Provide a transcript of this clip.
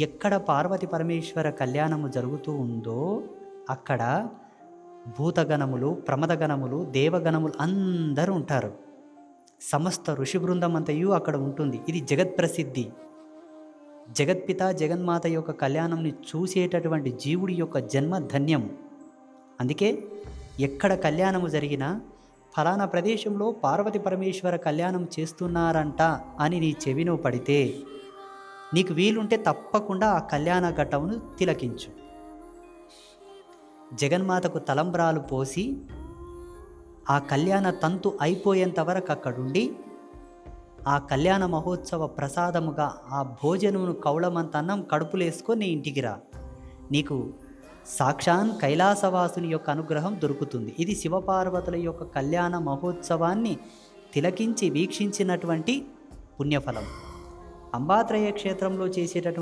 ఎక్కడ పార్వతి పరమేశ్వర కళ్యాణము జరుగుతూ ఉందో అక్కడ భూతగణములు, ప్రమదగణములు, దేవగణములు అందరూ ఉంటారు. సమస్త ఋషి బృందం అంతయు అక్కడ ఉంటుంది. ఇది జగత్ప్రసిద్ధి. జగత్పిత జగన్మాత యొక్క కళ్యాణంని చూసేటటువంటి జీవుడి యొక్క జన్మ ధన్యం. అందుకే ఎక్కడ కళ్యాణము జరిగినా ఫలానా ప్రదేశంలో పార్వతి పరమేశ్వర కళ్యాణం చేస్తున్నారంట అని నీ చెవిలో పడితే నీకు వీలుంటే తప్పకుండా ఆ కళ్యాణ ఘట్టమును తిలకించు. జగన్మాతకు తలంబ్రాలు పోసి ఆ కళ్యాణ తంతు అయిపోయేంత వరకు అక్కడుండి ఆ కళ్యాణ మహోత్సవ ప్రసాదముగా ఆ భోజనమును కౌళమంత అన్నం కడుపులేసుకొని నీ ఇంటికి రా. నీకు సాక్షాన్ కైలాసవాసుని యొక్క అనుగ్రహం దొరుకుతుంది. ఇది శివపార్వతుల యొక్క కళ్యాణ మహోత్సవాన్ని తిలకించి వీక్షించినటువంటి పుణ్యఫలం. అంబాత్రయ క్షేత్రంలో చేసేటటువంటి